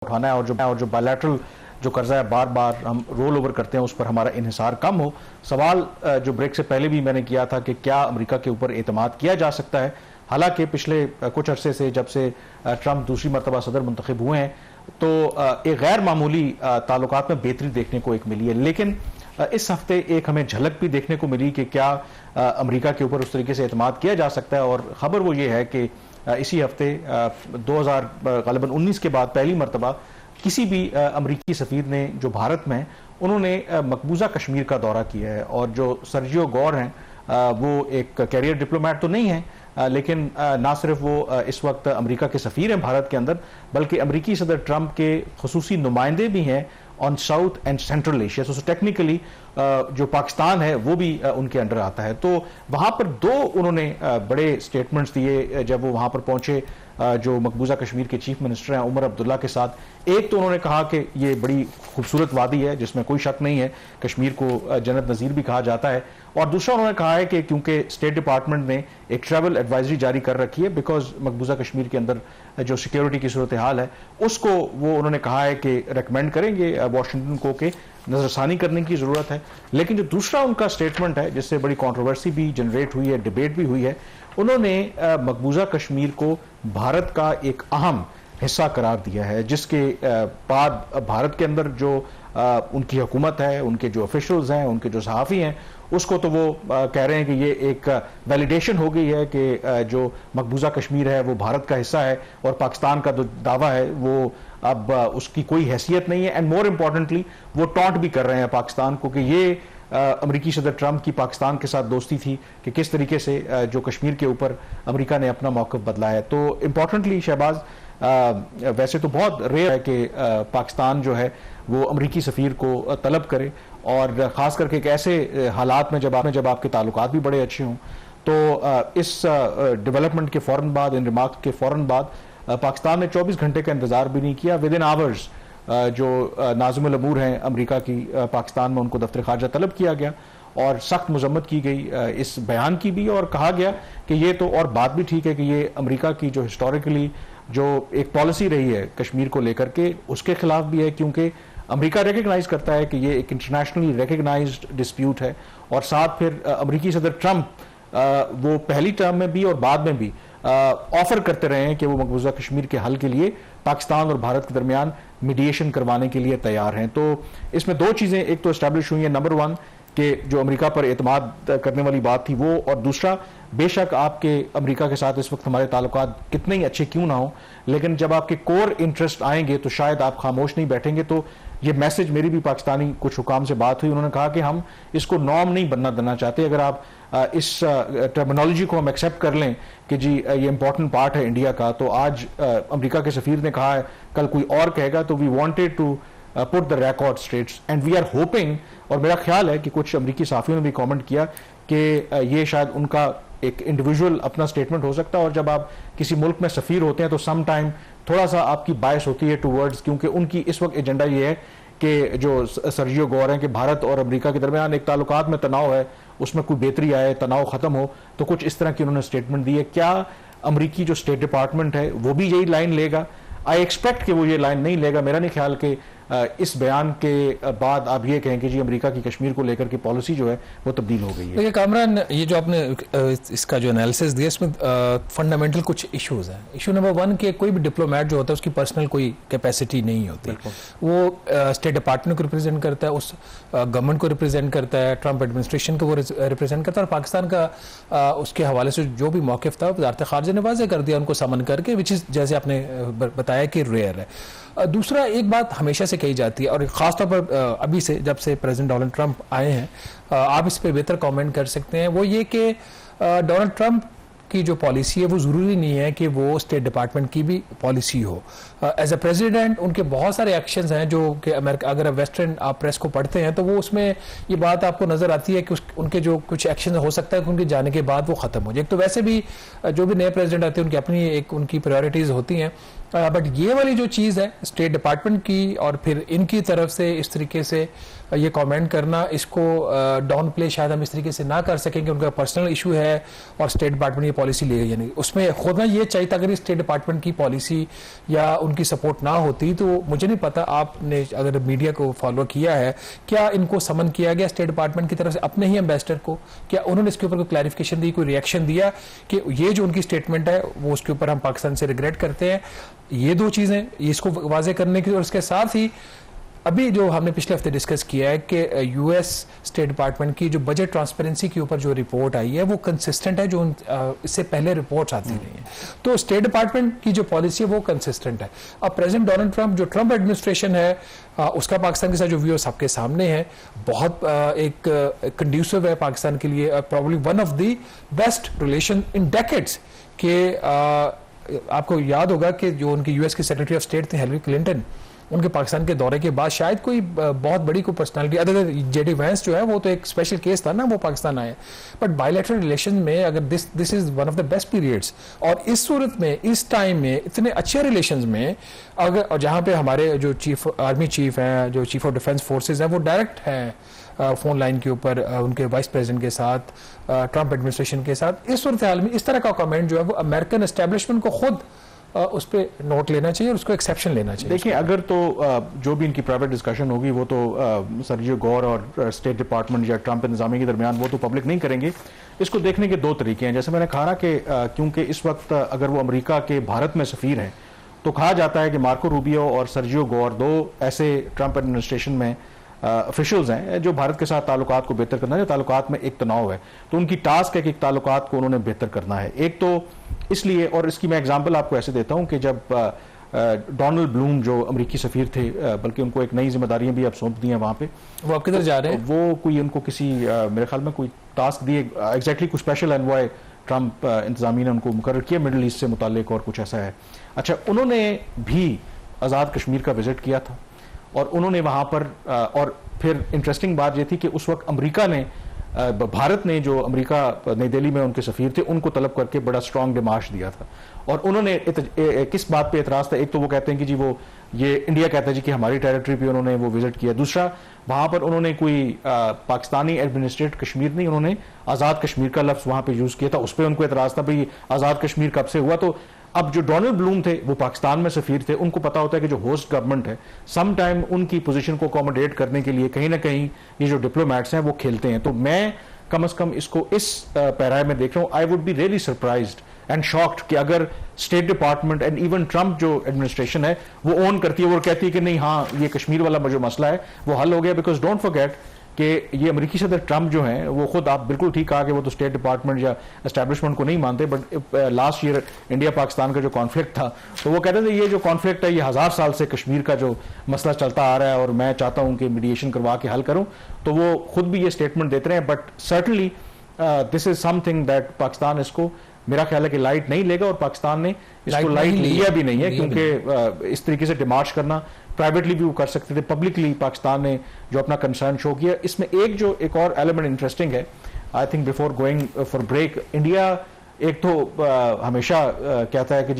उठाना है और जो बायलैटरल जो कर्जा है बार बार हम रोल ओवर करते हैं उस पर हमारा इन्हिसार कम हो। सवाल जो ब्रेक से पहले भी मैंने किया था कि क्या अमेरिका के ऊपर एतमाद किया जा सकता है। हालांकि पिछले कुछ अरसे से जब से ट्रंप दूसरी मरतबा सदर मुंतखब हुए हैं तो एक गैर मामूली ताल्लुकात में बेहतरी देखने को एक मिली है, लेकिन इस हफ्ते एक हमें झलक भी देखने को मिली कि क्या अमेरिका के ऊपर उस तरीके से एतमाद किया जा सकता है। और खबर वो ये है कि इसी हफ्ते 2019 के बाद पहली मरतबा किसी भी अमरीकी सफीर ने जो भारत में उन्होंने मकबूजा कश्मीर का दौरा किया है। और जो सर्जियो गौर हैं वो एक कैरियर डिप्लोमेट तो नहीं है, लेकिन ना सिर्फ वो इस वक्त अमेरिका के सफीर हैं भारत के अंदर, बल्कि अमरीकी सदर ट्रंप के खुसूसी नुमाइंदे भी हैं on south and central Asia. So technically जो पाकिस्तान है वो भी उनके अंडर आता है। तो वहां पर दो उन्होंने बड़े स्टेटमेंट्स दिए जब वो वहां पर पहुंचे जो मकबूजा कश्मीर के चीफ मिनिस्टर हैं उमर अब्दुल्ला के साथ। एक तो उन्होंने कहा कि ये बड़ी खूबसूरत वादी है जिसमें कोई शक नहीं है, कश्मीर को जन्नत नज़ीर भी कहा जाता है। और दूसरा उन्होंने कहा है कि क्योंकि स्टेट डिपार्टमेंट ने एक ट्रैवल एडवाइजरी जारी कर रखी है बिकॉज मकबूजा कश्मीर के अंदर जो सिक्योरिटी की सूरत हाल है उसको वो उन्होंने कहा है कि रेकमेंड करेंगे वाशिंगटन को कि नजरसानी करने की जरूरत है। लेकिन जो दूसरा उनका स्टेटमेंट है जिससे बड़ी कंट्रोवर्सी भी जनरेट हुई है, डिबेट भी हुई है, उन्होंने मकबूजा कश्मीर को भारत का एक अहम हिस्सा करार दिया है, जिसके बाद भारत के अंदर जो उनकी हुकूमत है, उनके जो ऑफिशियल्स हैं, उनके जो सहाफ़ी हैं, उसको तो वो कह रहे हैं कि ये एक वैलिडेशन हो गई है कि जो मकबूजा कश्मीर है वो भारत का हिस्सा है और पाकिस्तान का जो दावा है वो अब उसकी कोई हैसियत नहीं है। एंड मोर इम्पॉर्टेंटली वो टॉन्ट भी कर रहे हैं पाकिस्तान को कि ये अमेरिकी सदर ट्रंप की पाकिस्तान के साथ दोस्ती थी कि किस तरीके से जो कश्मीर के ऊपर अमेरिका ने अपना मौक़िफ़ बदला है। तो इम्पॉर्टेंटली शहबाज वैसे तो बहुत रेयर है कि पाकिस्तान जो है वो अमेरिकी सफ़ीर को तलब करे, और ख़ास करके एक ऐसे हालात में जब आपके ताल्लुकात भी बड़े अच्छे हों। तो इस डेवलपमेंट के फ़ौरन बाद, इन रिमार्क्स के फ़ौरन बाद पाकिस्तान ने 24 घंटे का इंतज़ार भी नहीं किया। विद इन आवर्स जो नाज़िमुल अमूर हैं अमेरिका की पाकिस्तान में, उनको दफ्तर खारजा तलब किया गया और सख्त मजम्मत की गई इस बयान की भी, और कहा गया कि ये तो और बात भी ठीक है कि ये अमेरिका की जो हिस्टोरिकली जो एक पॉलिसी रही है कश्मीर को लेकर के उसके खिलाफ भी है, क्योंकि अमेरिका रिकग्नाइज करता है कि ये एक इंटरनेशनली रिकग्नाइज्ड डिस्प्यूट है। और साथ फिर अमेरिकी सदर ट्रंप वो पहली टर्म में भी और बाद में भी ऑफर करते रहे हैं कि वो मकबूजा कश्मीर के हल के लिए पाकिस्तान और भारत के दरमियान मीडिएशन करवाने के लिए तैयार हैं। तो इसमें दो चीज़ें एक तो इस्टेब्लिश हुई हैं, नंबर वन कि जो अमेरिका पर एतमाद करने वाली बात थी वो, और दूसरा बेशक आपके अमेरिका के साथ इस वक्त हमारे ताल्लुकात कितने ही अच्छे क्यों ना हो, लेकिन जब आपके कोर इंटरेस्ट आएंगे तो शायद आप खामोश नहीं बैठेंगे। तो ये मैसेज मेरी भी पाकिस्तानी कुछ हुकाम से बात हुई, उन्होंने कहा कि हम इसको नॉर्म नहीं बनना देना चाहते। अगर आप इस टर्मिनोलॉजी को हम एक्सेप्ट कर लें कि जी ये इंपॉर्टेंट पार्ट है इंडिया का, तो आज अमेरिका के सफीर ने कहा है, कल कोई और कहेगा, तो we wanted to put the record straights and we are hoping. और मेरा ख्याल है कि कुछ अमेरिकी साफियों ने भी कमेंट किया कि ये शायद उनका एक इंडिविजुअल अपना स्टेटमेंट हो सकता है, और जब आप किसी मुल्क में सफीर होते हैं तो सम टाइम थोड़ा सा आपकी बायस होती है टूवर्ड्स, क्योंकि उनकी इस वक्त एजेंडा ये है कि जो सर्जियो गौर हैं कि भारत और अमेरिका के दरमियान एक ताल्लुकात में तनाव है, उसमें कोई बेहतरी आए, तनाव खत्म हो। तो कुछ इस तरह की उन्होंने स्टेटमेंट दी है। क्या अमेरिकी जो स्टेट डिपार्टमेंट है वो भी यही लाइन लेगा? आई एक्सपेक्ट कि वो ये लाइन नहीं लेगा। मेरा नहीं ख्याल कि इस बयान के बाद आप ये कहें कि जी अमेरिका की कश्मीर को लेकर की पॉलिसी जो है वो तब्दील हो गई है। देखिए कामरान, ये जो आपने इसका जो एनालिसिस दिया इसमें फंडामेंटल कुछ इश्यूज हैं। इशू नंबर वन कि कोई भी डिप्लोमेट जो होता है उसकी पर्सनल कोई कैपेसिटी नहीं होती, वो स्टेट डिपार्टमेंट को रिप्रेजेंट करता है, उस गवर्नमेंट को रिप्रेजेंट करता है, ट्रंप एडमिनिस्ट्रेशन को वो रिप्रेजेंट करता है, और पाकिस्तान का उसके हवाले से जो भी मौक़िफ़ था वज़ारत ख़ारजा ने वाज़ेह कर दिया उनको समन करके, विच इज़ जैसे आपने बताया कि रेयर है। दूसरा एक बात हमेशा से कही जाती है, और ख़ासतौर पर अभी से जब से प्रेसिडेंट डोनाल्ड ट्रंप आए हैं, आप इस पर बेहतर कमेंट कर सकते हैं, वो ये कि डोनाल्ड ट्रंप की जो पॉलिसी है वो ज़रूरी नहीं है कि वो स्टेट डिपार्टमेंट की भी पॉलिसी हो। एज अ प्रेसिडेंट उनके बहुत सारे एक्शंस हैं जो कि अमेरिका, अगर वेस्टर्न आप प्रेस को पढ़ते हैं तो वो उसमें ये बात आपको नज़र आती है कि उनके जो कुछ एक्शन हो सकता है कि उनके जाने के बाद वो ख़त्म हो जाए। तो वैसे भी जो भी नए प्रेसिडेंट आते हैं उनकी अपनी एक उनकी प्रायोरिटीज़ होती हैं, बट ये वाली जो चीज़ है स्टेट डिपार्टमेंट की और फिर इनकी तरफ से इस तरीके से ये कमेंट करना, इसको डाउन प्ले शायद हम इस तरीके से ना कर सकेंगे, उनका पर्सनल इशू है और स्टेट डिपार्टमेंट ये पॉलिसी ले गई, यानी उसमें खुद ना ये चाहिए था अगर स्टेट डिपार्टमेंट की पॉलिसी या उनकी सपोर्ट ना होती तो मुझे नहीं पता, आपने अगर मीडिया को फॉलो किया है, क्या इनको समन किया गया स्टेट डिपार्टमेंट की तरफ से अपने ही एम्बेसडर को, क्या उन्होंने इसके ऊपर कोई क्लैरिफिकेशन दी, कोई रिएक्शन दिया कि ये जो उनकी स्टेटमेंट है वो उसके ऊपर हम पाकिस्तान से रिग्रेट करते हैं? ये दो चीजें इसको वाजे करने की, और इसके साथ ही अभी जो हमने पिछले हफ्ते डिस्कस किया है कि यूएस स्टेट डिपार्टमेंट की जो बजट ट्रांसपेरेंसी के ऊपर जो रिपोर्ट आई है वो कंसिस्टेंट है, जो इससे पहले रिपोर्ट्स आती रही हैं। तो स्टेट डिपार्टमेंट की जो पॉलिसी है वो कंसिस्टेंट है। अब प्रेसिडेंट डोनाल्ड ट्रंप, जो ट्रंप एडमिनिस्ट्रेशन है, उसका पाकिस्तान के साथ जो व्यू सबके सामने है, बहुत एक कंड्यूसिव है पाकिस्तान के लिए, probably one of the best relation in decades के। आपको याद होगा कि जो उनकी यूएस की सेक्रेटरी ऑफ स्टेट थे हिलरी क्लिंटन, उनके पाकिस्तान के दौरे के बाद शायद कोई बहुत बड़ी कोई पर्सनालिटी अदर जेडी वैंस जो है वो तो एक स्पेशल केस था ना, वो पाकिस्तान आए, बट बायलैटरल रिलेशन में अगर this is one of the best periods, और इस सूरत में इस टाइम में इतने अच्छे रिलेशंस में अगर, और जहाँ पे हमारे जो चीफ आर्मी चीफ हैं, जो चीफ ऑफ डिफेंस फोर्सेज हैं, वो डायरेक्ट हैं फोन लाइन के ऊपर उनके वाइस प्रेसिडेंट के साथ, ट्रंप एडमिनिस्ट्रेशन के साथ, इस सूरत हाल में इस तरह का कमेंट जो है वो अमेरिकन एस्टेब्लिशमेंट को खुद उस पर नोट लेना चाहिए और उसको एक्सेप्शन लेना चाहिए। देखिए, अगर तो जो भी इनकी प्राइवेट डिस्कशन होगी वो तो सर्जियो गौर और स्टेट डिपार्टमेंट या ट्रंप इंतजामिया के दरमियान वो तो पब्लिक नहीं करेंगे। इसको देखने के दो तरीके हैं। जैसे मैंने कहा ना कि क्योंकि इस वक्त अगर वो अमेरिका के भारत में सफीर हैं तो कहा जाता है कि मार्को रूबियो और सर्जियो गौर दो ऐसे ट्रंप एडमिनिस्ट्रेशन में ऑफिशियल्स हैं जो भारत के साथ ताल्लुकात को बेहतर करना है, ताल्लुकात में एक तनाव है, तो उनकी टास्क है कि ताल्लुकात को उन्होंने बेहतर करना है। एक तो इसलिए, और इसकी मैं एग्जांपल आपको ऐसे देता हूं कि जब डोनाल्ड ब्लूम जो अमेरिकी सफीर थे, बल्कि उनको एक नई जिम्मेदारियां भी अब सौंप दी हैं वहां पे, वो अब किधर जा रहे हैं? वो कोई उनको किसी मेरे ख्याल में कोई टास्क दिए, एग्जैक्टली कुछ स्पेशल एनवॉय ट्रंप इंतजामिया ने उनको मुकर्रर किया मिडल ईस्ट से मुताल्लिक, और कुछ ऐसा है। अच्छा, उन्होंने भी आज़ाद कश्मीर का विजिट किया था और उन्होंने वहां पर और फिर इंटरेस्टिंग बात यह थी कि उस वक्त अमेरिका ने, भारत ने, जो अमेरिका नई दिल्ली में उनके सफीर थे, उनको तलब करके बड़ा स्ट्रांग डिमार्श दिया था। और उन्होंने किस बात पे एतराज था? एक तो वो कहते हैं कि जी वो ये इंडिया कहता है जी कि हमारी टेरिटरी पे उन्होंने वो विजिट किया। दूसरा, वहां पर उन्होंने कोई पाकिस्तानी एडमिनिस्ट्रेट कश्मीर नहीं, उन्होंने आज़ाद कश्मीर का लफ्ज वहां पे यूज किया था। उस पर उनको एतराज था भाई आज़ाद कश्मीर कब से हुआ। तो अब जो डोनाल्ड ब्लूम थे वो पाकिस्तान में सफीर थे, उनको पता होता है कि जो होस्ट गवर्नमेंट है सम टाइम उनकी पोजीशन को अकोमोडेट करने के लिए कहीं ना कहीं ये जो डिप्लोमेट्स हैं वो खेलते हैं। तो मैं कम से कम इसको इस पैराए में देख रहा हूं। I would be really surprised and shocked कि अगर state department and even Trump जो एडमिनिस्ट्रेशन है वो ओन करती है, वो कहती है कि नहीं, हाँ, ये कश्मीर वाला जो मसला है वो हल हो गया। बिकॉज डोंट फॉरगेट कि ये अमेरिकी सदर ट्रंप जो हैं वो खुद, आप बिल्कुल ठीक कहा कि वो तो स्टेट डिपार्टमेंट या एस्टैब्लिशमेंट को नहीं मानते, but last year India Pakistan का जो कॉन्फ्लिक्ट था तो वो कहते थे ये जो कॉन्फ्लिक्ट है ये 1000 साल से कश्मीर का जो मसला चलता आ रहा है और मैं चाहता हूं कि मीडिएशन करवा के हल करूं। तो वो खुद भी ये स्टेटमेंट देते रहे। But certainly this is something that Pakistan इसको, मेरा ख्याल है कि लाइट नहीं लेगा, और पाकिस्तान ने इसको लाइट लिया भी नहीं है, क्योंकि इस तरीके से डिमार्च करना प्राइवेटली भी वो कर सकते थे, पब्लिकली पाकिस्तान ने जो अपना कंसर्न शो किया। इसमें एक और एलिमेंट इंटरेस्टिंग है, I think before going for break, India एक तो हमेशा कहता है कि जी